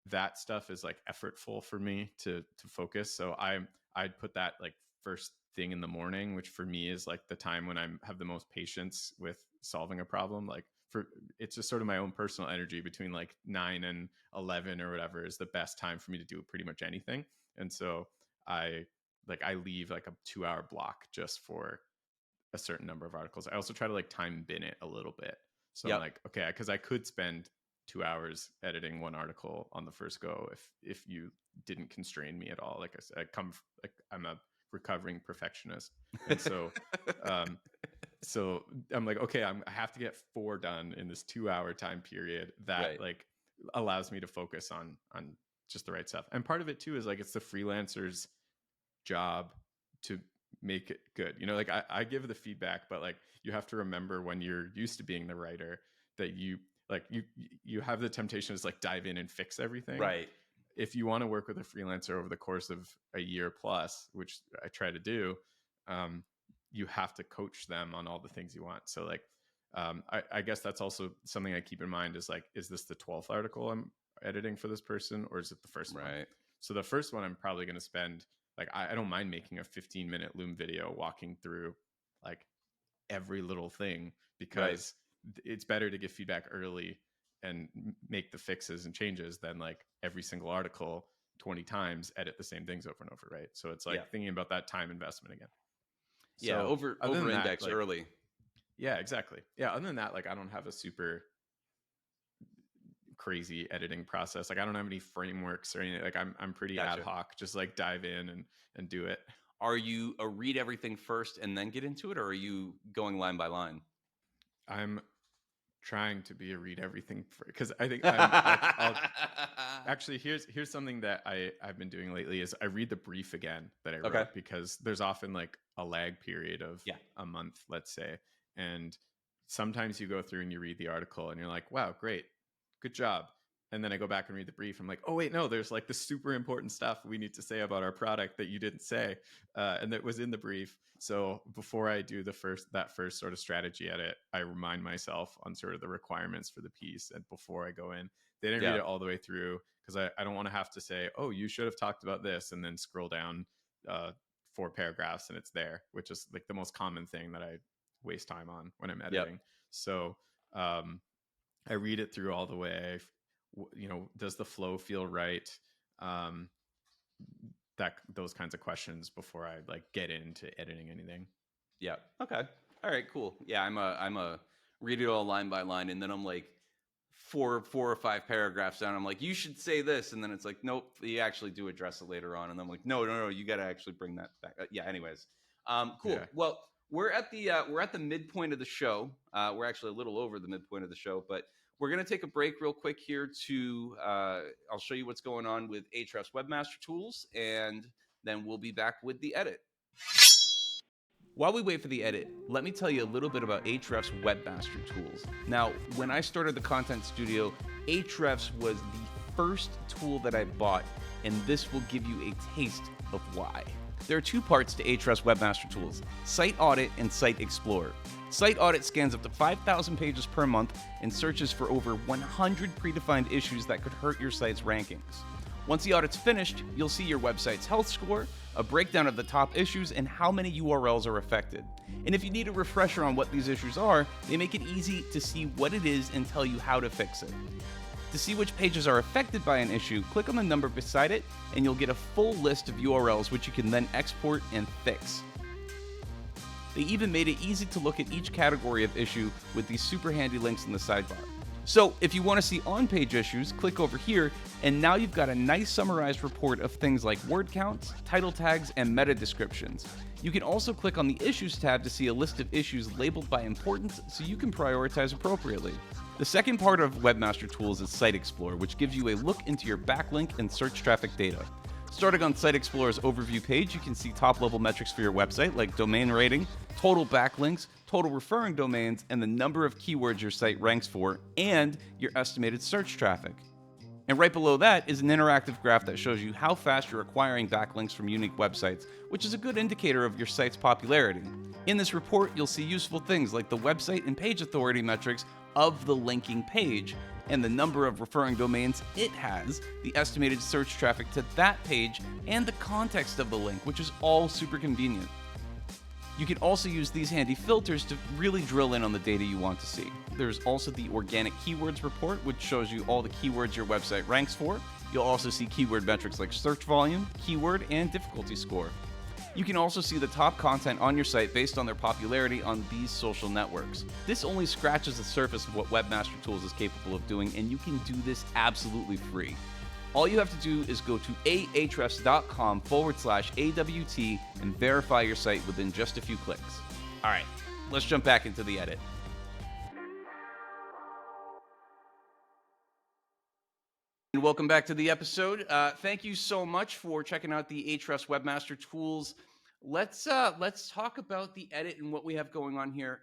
that stuff is like effortful for me to focus. So I'd put that like first thing in the morning, which for me is like the time when I have the most patience with solving a problem. Like, for it's just sort of my own personal energy between like 9 and 11 or whatever is the best time for me to do pretty much anything. And so I I leave like a 2-hour block just for a certain number of articles. I also try to like time bin it a little bit. So I'm Yep. like, okay, because I could spend 2 hours editing one article on the first go if you didn't constrain me at all. Like I said, like I'm a recovering perfectionist, and um, so I'm like, okay, I have to get 4 done in this 2-hour time period that Right. like allows me to focus on just the right stuff. And part of it too is like, it's the freelancer's job to make it good. Like I give the feedback, but like you have to remember, when you're used to being the writer, that you have the temptation to like dive in and fix everything. Right. If you want to work with a freelancer over the course of a year plus, which I try to do, um, you have to coach them on all the things you want. So like, I guess that's also something I keep in mind, is like, is this the 12th article I'm editing for this person, or is it the first one? Right. So the first one, I'm probably going to spend like, I don't mind making a 15-minute Loom video walking through like every little thing, Right. because it's better to give feedback early and make the fixes and changes than like every single article 20 times edit the same things over and over, right? So it's Yeah. like thinking about that time investment again. Yeah. So other Over than that, index like, early. yeah, exactly. Yeah, other than that, like, I don't have a super crazy editing process. Like, I don't have any frameworks or anything. Like, I'm pretty ad Gotcha. hoc, just like dive in and do it. Are you a read everything first and then get into it, or are you going line by line? I'm trying to be a read everything, because I think I'll actually, here's something that I've been doing lately, is I read the brief again that I Okay. wrote, because there's often like a lag period of Yeah. a month, let's say. And sometimes you go through and you read the article and you're like, wow, great, good job. and then I go back and read the brief. I'm like, oh wait, no, there's like this super important stuff we need to say about our product that you didn't say, and that was in the brief. So before I do that first sort of strategy edit, I remind myself on sort of the requirements for the piece, and before I go in, they didn't read Yeah. it all the way through, because I don't want to have to say, oh, you should have talked about this, and then scroll down 4 paragraphs and it's there, which is like the most common thing that I waste time on when I'm Yep. editing. So I read it through all the way. Does the flow feel right? Um, those kinds of questions before I like get into editing anything. Yeah. Okay. All right. Cool. Yeah. I'm a read it all line by line, and then I'm like four or five paragraphs down. I'm like, you should say this, and then it's like, nope, you actually do address it later on, and I'm like, no, you got to actually bring that back. Yeah. Anyways. Cool. Yeah. Well, we're at the midpoint of the show. We're actually a little over the midpoint of the show, but we're gonna take a break real quick here to I'll show you what's going on with Ahrefs Webmaster Tools, and then we'll be back with the edit. While we wait for the edit, let me tell you a little bit about Ahrefs Webmaster Tools. Now, when I started the Content Studio, Ahrefs was the first tool that I bought, and this will give you a taste of why. There are 2 parts to Ahrefs Webmaster Tools: Site Audit and Site Explorer. Site Audit scans up to 5,000 pages per month and searches for over 100 predefined issues that could hurt your site's rankings. Once the audit's finished, you'll see your website's health score, a breakdown of the top issues, and how many URLs are affected. And if you need a refresher on what these issues are, they make it easy to see what it is and tell you how to fix it. To see which pages are affected by an issue, click on the number beside it, and you'll get a full list of URLs which you can then export and fix. They even made it easy to look at each category of issue with these super handy links in the sidebar. So if you want to see on-page issues, click over here, and now you've got a nice summarized report of things like word counts, title tags, and meta descriptions. You can also click on the Issues tab to see a list of issues labeled by importance so you can prioritize appropriately. The second part of Webmaster Tools is Site Explorer, which gives you a look into your backlink and search traffic data. Starting on Site Explorer's overview page, you can see top-level metrics for your website like domain rating, total backlinks, total referring domains, and the number of keywords your site ranks for, and your estimated search traffic. And right below that is an interactive graph that shows you how fast you're acquiring backlinks from unique websites, which is a good indicator of your site's popularity. In this report, you'll see useful things like the website and page authority metrics of the linking page, and the number of referring domains it has, the estimated search traffic to that page, and the context of the link, which is all super convenient. You can also use these handy filters to really drill in on the data you want to see. There's also the organic keywords report, which shows you all the keywords your website ranks for. You'll also see keyword metrics like search volume, keyword, and difficulty score. You can also see the top content on your site based on their popularity on these social networks. This only scratches the surface of what Webmaster Tools is capable of doing, and you can do this absolutely free. All you have to do is go to ahrefs.com/AWT and verify your site within just a few clicks. All right, let's jump back into the edit. And welcome back to the episode. Thank you so much for checking out the Ahrefs Webmaster Tools. Let's talk about the edit and what we have going on here.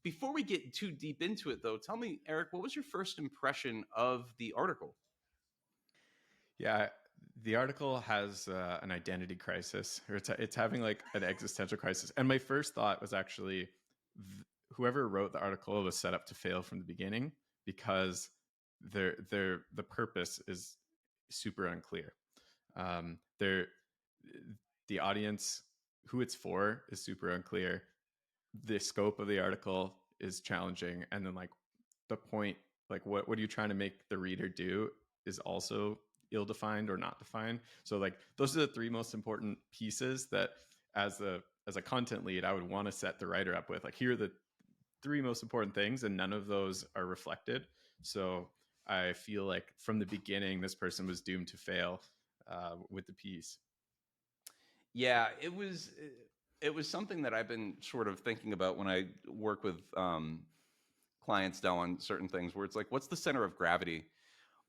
Before we get too deep into it, though, tell me, Eric, what was your first impression of the article? Yeah, the article has an identity crisis, or it's having like an existential crisis. And my first thought was actually whoever wrote the article was set up to fail from the beginning, because the purpose is super unclear. They're the audience, who it's for, is super unclear. The scope of the article is challenging, and then like the point, like what are you trying to make the reader do, is also ill-defined or not defined. So like those are the 3 most important pieces that as a content lead I would want to set the writer up with. Like, here are the 3 most important things, and none of those are reflected. So I feel like from the beginning this person was doomed to fail with the piece. Yeah, it was something that I've been sort of thinking about when I work with clients now on certain things, where it's like, what's the center of gravity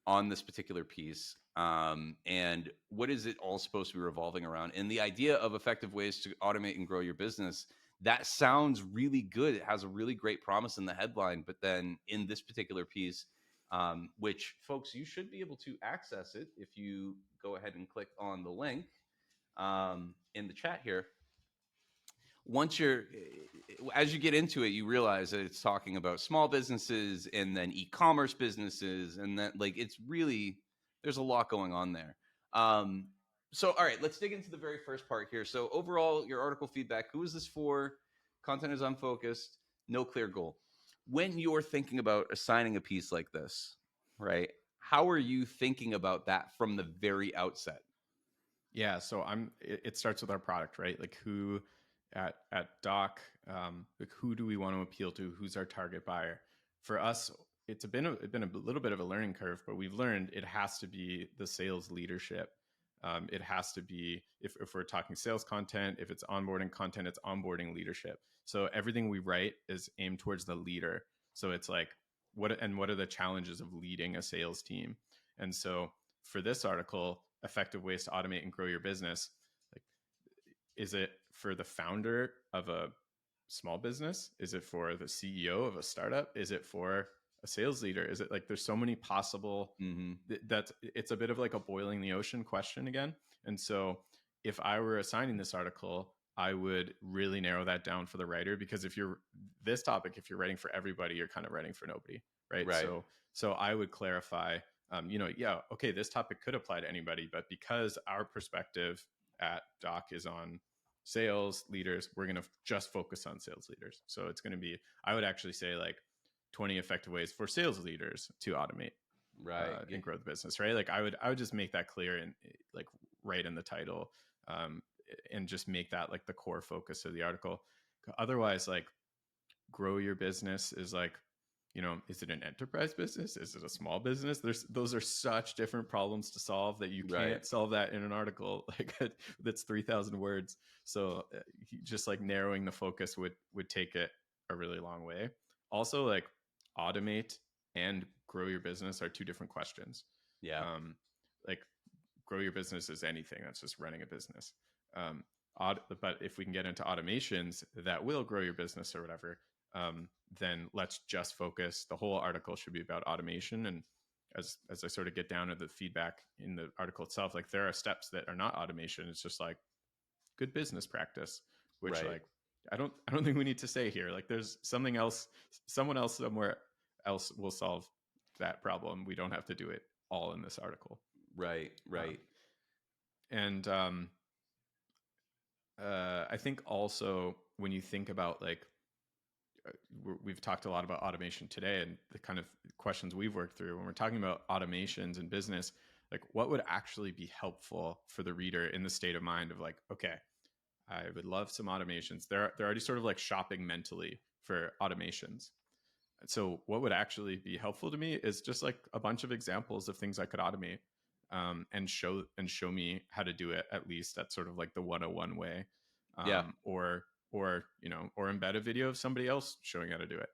on this particular piece, and what is it all supposed to be revolving around? And the idea of effective ways to automate and grow your business, that sounds really good. It has a really great promise in the headline, but then in this particular piece, which, folks, you should be able to access it if you go ahead and click on the link in the chat here. Once you're, as you get into it, you realize that it's talking about small businesses and then e-commerce businesses, and that, like, it's really, there's a lot going on there. So all right, let's dig into the very first part here. So overall, your article feedback: who is this for? Content is unfocused, no clear goal. When you're thinking about assigning a piece like this, right, how are you thinking about that from the very outset? Yeah, so it starts with our product, right? Like who at Doc, like who do we want to appeal to? Who's our target buyer? For us, it's been a little bit of a learning curve, but we've learned it has to be the sales leadership. It has to be, if we're talking sales content, if it's onboarding content, it's onboarding leadership. So everything we write is aimed towards the leader. So it's like, what are the challenges of leading a sales team? And so for this article, effective ways to automate and grow your business, like, is it for the founder of a small business? Is it for the CEO of a startup? Is it for a sales leader? Is it like, there's so many possible, that it's a bit of like a boiling the ocean question again. And so if I were assigning this article, I would really narrow that down for the writer, because if you're this topic, if you're writing for everybody, you're kind of writing for nobody, right? Right. So I would clarify, yeah, okay, this topic could apply to anybody, but because our perspective at Doc is on sales leaders, we're going to just focus on sales leaders. So it's going to be, I would actually say, like 20 effective ways for sales leaders to automate, Right. and grow the business, right? Like I would just make that clear and like right in the title, and just make that like the core focus of the article. Otherwise, like, grow your business is like, is it an enterprise business? Is it a small business? Those are such different problems to solve that you Right. can't solve that in an article like that's 3,000 words. So just like narrowing the focus would take it a really long way. Also, like, automate and grow your business are two different questions. Yeah. Like, grow your business is anything that's just running a business. But if we can get into automations that will grow your business or whatever, then let's just focus. The whole article should be about automation. And as I sort of get down to the feedback in the article itself, like, there are steps that are not automation. It's just like good business practice, which, Right. like, I don't think we need to say here. Like, there's something else, someone else somewhere else will solve that problem. We don't have to do it all in this article. Right. Right. And I think also when you think about, like, we've talked a lot about automation today and the kind of questions we've worked through when we're talking about automations in business, like, what would actually be helpful for the reader in the state of mind of like, okay, I would love some automations. They're already sort of like shopping mentally for automations. So what would actually be helpful to me is just like a bunch of examples of things I could automate, and show me how to do it, at least at sort of like the 101 way, Yeah. or or embed a video of somebody else showing how to do it.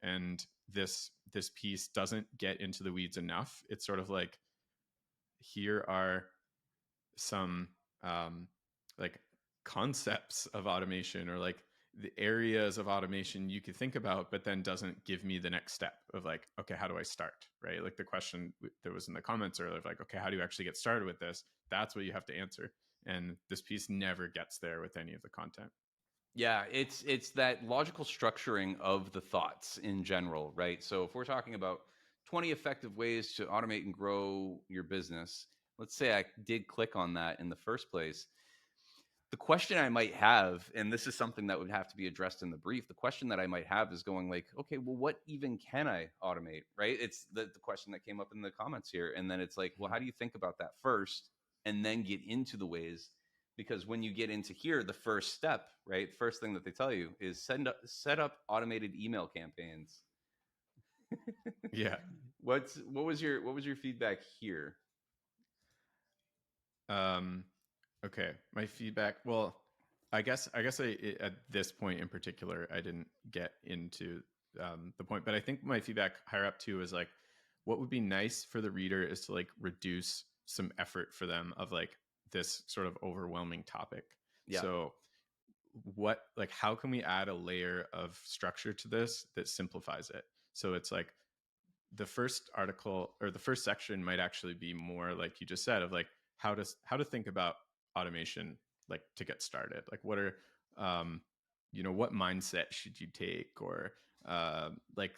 And this piece doesn't get into the weeds enough. It's sort of like, here are some, like, concepts of automation, or like the areas of automation you could think about, but then doesn't give me the next step of like, okay, how do I start? Right? Like the question that was in the comments earlier, like, okay, how do you actually get started with this? That's what you have to answer. And this piece never gets there with any of the content. Yeah, it's that logical structuring of the thoughts in general, right? So if we're talking about 20 effective ways to automate and grow your business, let's say I did click on that in the first place. The question I might have, and this is something that would have to be addressed in the brief, the question that I might have is going like, okay, well, what even can I automate, right? It's the question that came up in the comments here. And then it's like, well, how do you think about that first and then get into the ways? Because when you get into here, the first step, right? First thing that they tell you is set up automated email campaigns. Yeah. What was your feedback here? Okay, my feedback. Well, at this point in particular, I didn't get into, the point, but I think my feedback higher up too is like, what would be nice for the reader is to like reduce some effort for them of like this sort of overwhelming topic. Yeah. So how can we add a layer of structure to this that simplifies it? So it's like, the first article or the first section might actually be more like you just said, of like how to think about automation, like to get started. Like what are um, what mindset should you take, or like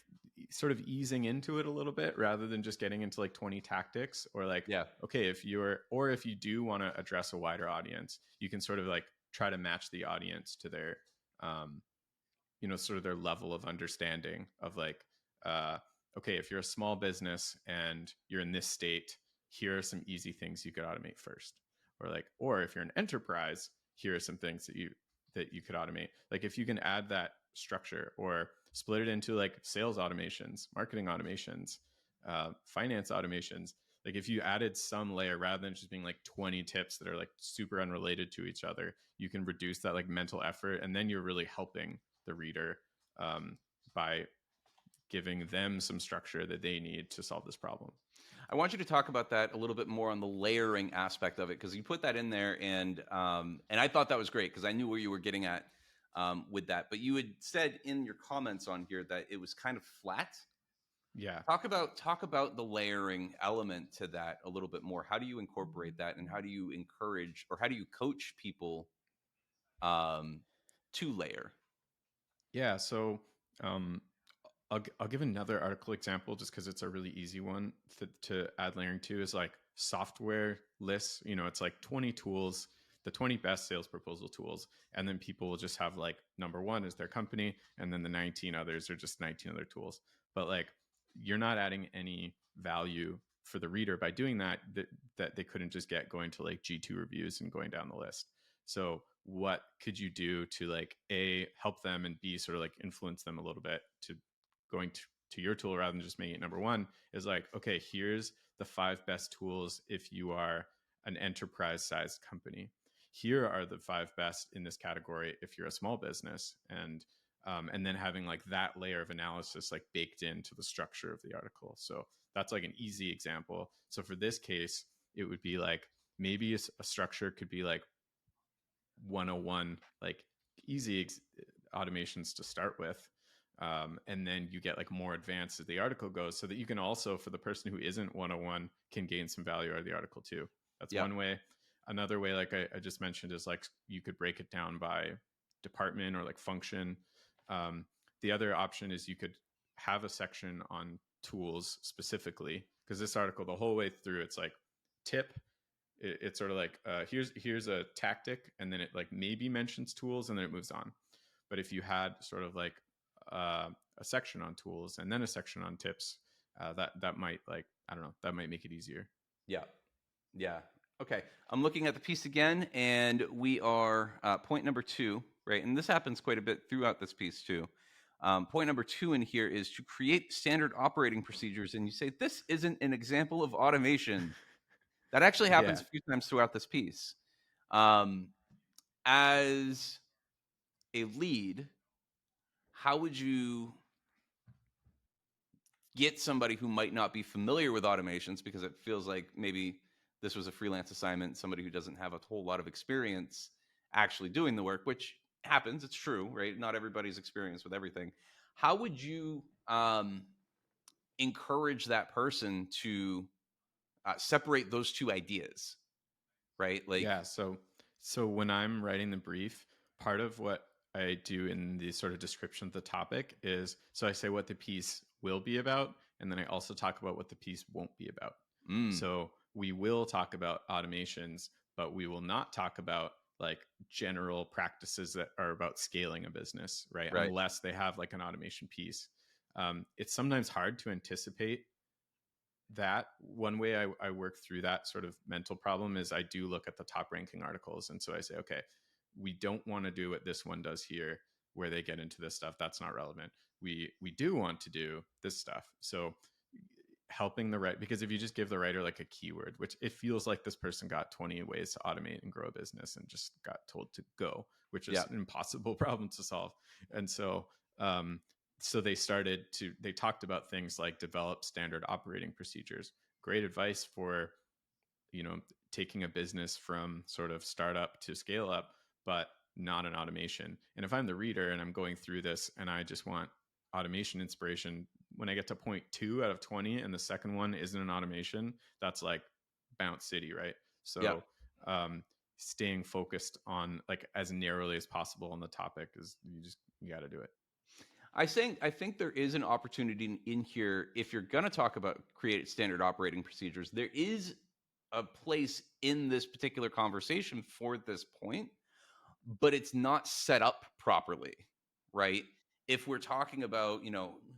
sort of easing into it a little bit rather than just getting into like 20 tactics, or like, Yeah. okay, if you do want to address a wider audience, you can sort of like try to match the audience to their um, sort of their level of understanding of like, uh, okay, if you're a small business and you're in this state, here are some easy things you could automate first. Or like, or if you're an enterprise, here are some things that you could automate. Like if you can add that structure, or split it into like sales automations, marketing automations, finance automations. Like if you added some layer rather than just being like 20 tips that are like super unrelated to each other, you can reduce that like mental effort, and then you're really helping the reader, um, by giving them some structure that they need to solve this problem. I want you to talk about that a little bit more on the layering aspect of it, because you put that in there, and I thought that was great because I knew where you were getting at with that. But you had said in your comments on here that it was kind of flat. Yeah. Talk about the layering element to that a little bit more. How do you incorporate that, and how do you encourage, or how do you coach people um, to layer? Yeah. So um, I'll give another article example just because it's a really easy one to add layering to, is like software lists. It's like 20 tools, the 20 best sales proposal tools. And then people will just have like number one is their company. And then the 19 others are just 19 other tools. But like, you're not adding any value for the reader by doing that they couldn't just get going to like G2 reviews and going down the list. So what could you do to like A, help them, and B, sort of like influence them a little bit to going to your tool rather than just making it number one, is like, okay, here's the 5 best tools if you are an enterprise sized company. Here are the 5 best in this category if you're a small business. And then having like that layer of analysis like baked into the structure of the article. So that's like an easy example. So for this case, it would be like, maybe a structure could be like 101, like easy automations to start with. And then you get like more advanced as the article goes, so that you can also, for the person who isn't 101, can gain some value out of the article too. That's Yeah. one way. Another way, like I just mentioned, is like you could break it down by department or like function. Um, the other option is you could have a section on tools specifically, because this article, the whole way through, it's like tip, it's sort of like, here's a tactic, and then it like maybe mentions tools, and then it moves on. But if you had sort of like a section on tools and then a section on tips, that might, like, I don't know, that might make it easier. Yeah. Yeah. Okay. I'm looking at the piece again, and we are point number 2, right? And this happens quite a bit throughout this piece too. Point number 2 in here is to create standard operating procedures. And you say, this isn't an example of automation. That actually happens Yeah. a few times throughout this piece. Um, as a lead, how would you get somebody who might not be familiar with automations, because it feels like maybe this was a freelance assignment, somebody who doesn't have a whole lot of experience actually doing the work, which happens, it's true, right? Not everybody's experienced with everything. How would you encourage that person to separate those two ideas, right? Like, Yeah. So when I'm writing the brief, part of what I do in the sort of description of the topic is, so I say what the piece will be about, and then I also talk about what the piece won't be about. mm, So we will talk about automations, but we will not talk about like general practices that are about scaling a business, right? right. Unless they have like an automation piece. It's sometimes hard to anticipate that. One way I work through that sort of mental problem is I do look at the top ranking articles. And so I say, okay, we don't want to do what this one does here, where they get into this stuff. That's not relevant. We do want to do this stuff. So helping the right, because if you just give the writer like a keyword, which it feels like this person got 20 ways to automate and grow a business and just got told to go, which is Yeah. an impossible problem to solve. And so they talked about things like develop standard operating procedures. Great advice for, taking a business from sort of startup to scale up, but not an automation. And if I'm the reader and I'm going through this and I just want automation inspiration, when I get to point 2 out of 20 and the second one isn't an automation, that's like bounce city, right? Yeah. So staying focused on like as narrowly as possible on the topic is you got to do it. I think there is an opportunity in here if you're going to talk about create standard operating procedures. There is a place in this particular conversation for this point, but it's not set up properly, right? If we're talking about,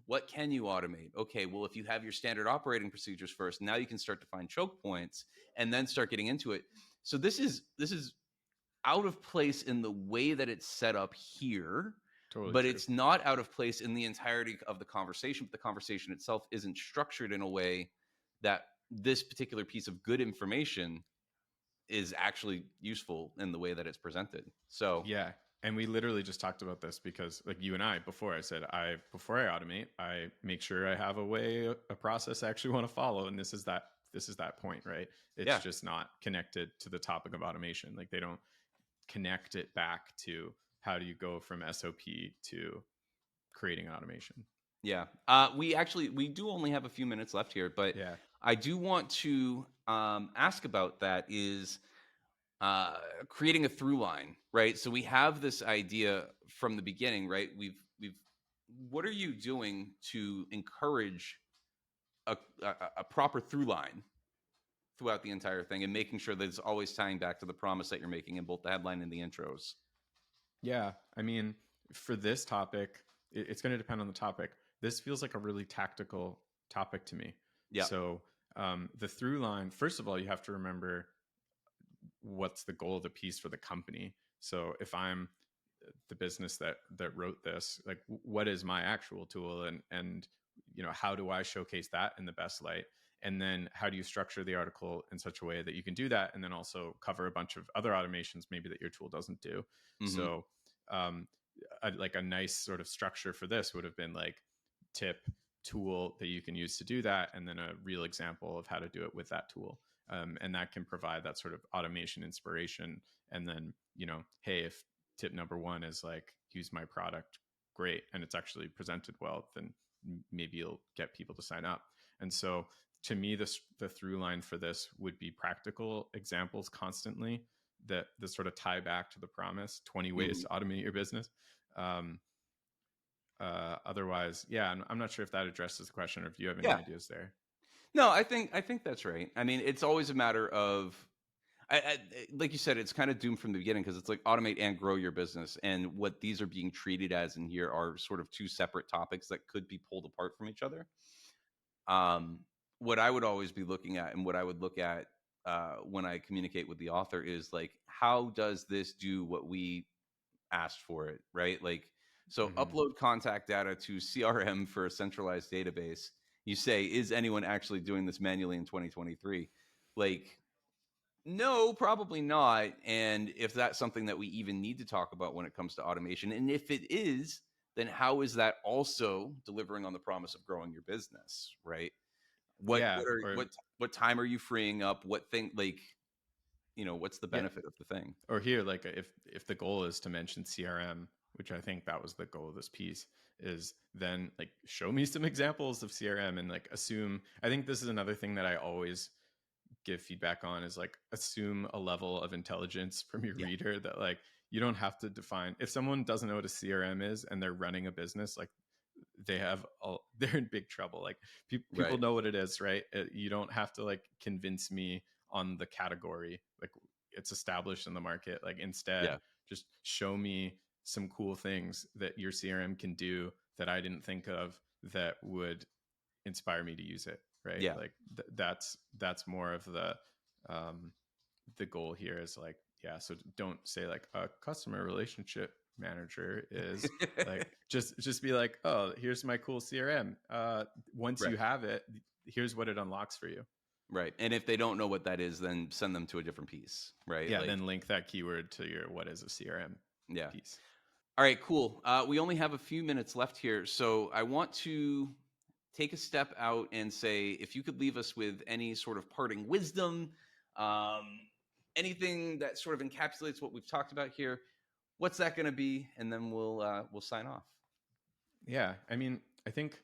what can you automate? Okay, well, if you have your standard operating procedures first, now you can start to find choke points and then start getting into it. So this is out of place in the way that it's set up here, Totally but true. it's not out of place in the entirety of the conversation. But the conversation itself isn't structured in a way that this particular piece of good information is actually useful in the way that it's presented. So, Yeah. And we literally just talked about this because like you and I, before I said, before I automate, I make sure I have a process I actually want to follow. And this is that point, right? It's yeah, just not connected to the topic of automation. Like they don't connect it back to how do you go from SOP to creating an automation. yeah. We do only have a few minutes left here, but Yeah. I do want to ask about that is creating a through line, right? So we have this idea from the beginning, right? We've what are you doing to encourage a proper through line throughout the entire thing and making sure that it's always tying back to the promise that you're making in both the headline and the intros? Yeah. I mean, for this topic, it's going to depend on the topic. This feels like a really tactical topic to me. Yeah. So, the through line, first of all, you have to remember what's the goal of the piece for the company. So, if I'm the business that wrote this, like what is my actual tool, and how do I showcase that in the best light? And then how do you structure the article in such a way that you can do that and then also cover a bunch of other automations maybe that your tool doesn't do? Hmm. So um, like a nice sort of structure for this would have been like tip, tool that you can use to do that, and then a real example of how to do it with that tool. And that can provide that sort of automation inspiration. And then, hey, if tip number one is like use my product, great, and it's actually presented well, then maybe you'll get people to sign up. And so to me, the through line for this would be practical examples constantly that sort of tie back to the promise 20 ways Hmm. to automate your business. um, Otherwise, yeah, I'm not sure if that addresses the question or if you have any Yeah. ideas there. No, I think that's right. I mean, it's always a matter of like you said, it's kind of doomed from the beginning because it's like automate and grow your business. And what these are being treated as in here are sort of two separate topics that could be pulled apart from each other. Um, what I would always be looking at and what I would look at when I communicate with the author is like, how does this do what we asked for it, right? Like, so Mm-hmm. upload contact data to CRM for a centralized database. You say, is anyone actually doing this manually in 2023? Like, no, probably not. And if that's something that we even need to talk about when it comes to automation, and if it is, then how is that also delivering on the promise of growing your business, right? What Yeah, what are or what time are you freeing up? What thing like, what's the yeah, benefit of the thing? or here, like if the goal is to mention CRM, which I think that was the goal of this piece, is then like show me some examples of CRM and like assume. I think this is another thing that I always give feedback on is like assume a level of intelligence from your Yeah, reader that like you don't have to define. If someone doesn't know what a CRM is and they're running a business, like they're in big trouble. Like people right. know what it is, right? You don't have to like convince me on the category. Like it's established in the market. Like instead, Yeah, just show me some cool things that your CRM can do that I didn't think of that would inspire me to use it, right? yeah. Like that's more of um the goal here is like, yeah, so don't say like a customer relationship manager is like, just be like, oh, here's my cool CRM. Once you Right. have it, here's what it unlocks for you. Right. And if they don't know what that is, then send them to a different piece, right? Yeah, Like, then link that keyword to your what is a CRM yeah. piece. All right, cool. We only have a few minutes left here. So I want to take a step out and say if you could leave us with any sort of parting wisdom, um, anything that sort of encapsulates what we've talked about here, what's that going to be? And then we'll sign off. Yeah, I mean, I think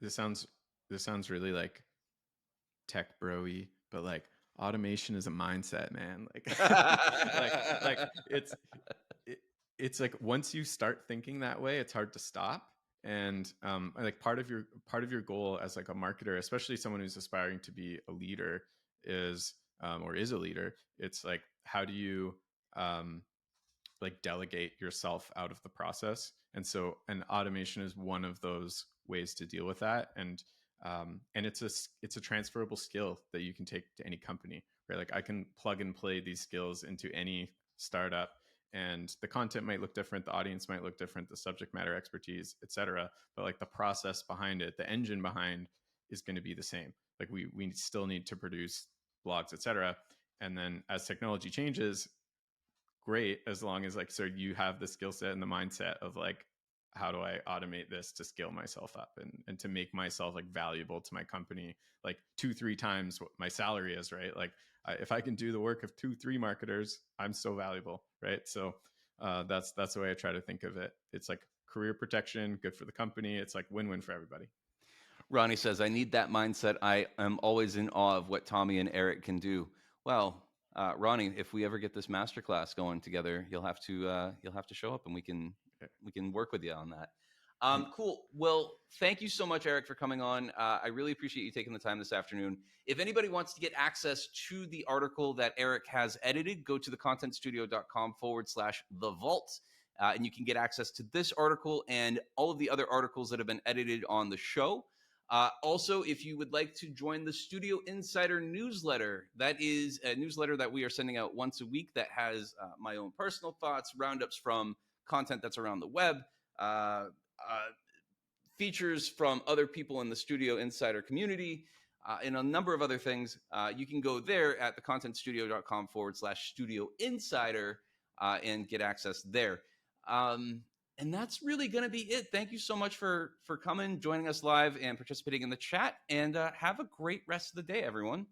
this sounds really like tech bro-y, but like automation is a mindset, man. Like it, it's like once you start thinking that way, it's hard to stop. And like part of your goal as like a marketer, especially someone who's aspiring to be a leader, is or is a leader. It's like, how do you um, like delegate yourself out of the process? And so an automation is one of those ways to deal with that. And it's a transferable skill that you can take to any company, right? Like I can plug and play these skills into any startup, and the content might look different, the audience might look different, the subject matter expertise, etc., but like the process behind it, the engine behind, is going to be the same. Like we still need to produce blogs, etc. And then as technology changes, great, as long as like, so you have the skill set and the mindset of like, how do I automate this to scale myself up and to make myself like valuable to my company, like 2-3 times what my salary is, right? Like if I can do the work of 2-3 marketers, I'm so valuable, right? So that's the way I try to think of it. It's like career protection, good for the company. It's like win-win for everybody. Ronnie says, I need that mindset. I am always in awe of what Tommy and Eric can do. Well, Ronnie, if we ever get this masterclass going together, you'll have to show up, and we can work with you on that. Cool. Well, thank you so much, Eric, for coming on. I really appreciate you taking the time this afternoon. If anybody wants to get access to the article that Eric has edited, go to thecontentstudio.com/the vault. And you can get access to this article and all of the other articles that have been edited on the show. Also, if you would like to join the Studio Insider newsletter, that is a newsletter that we are sending out once a week that has my own personal thoughts, roundups from content that's around the web, features from other people in the Studio Insider community, and a number of other things. You can go there at thecontentstudio.com/Studio Insider and get access there. And that's really going to be it. Thank you so much for coming, joining us live, and participating in the chat. And have a great rest of the day, everyone.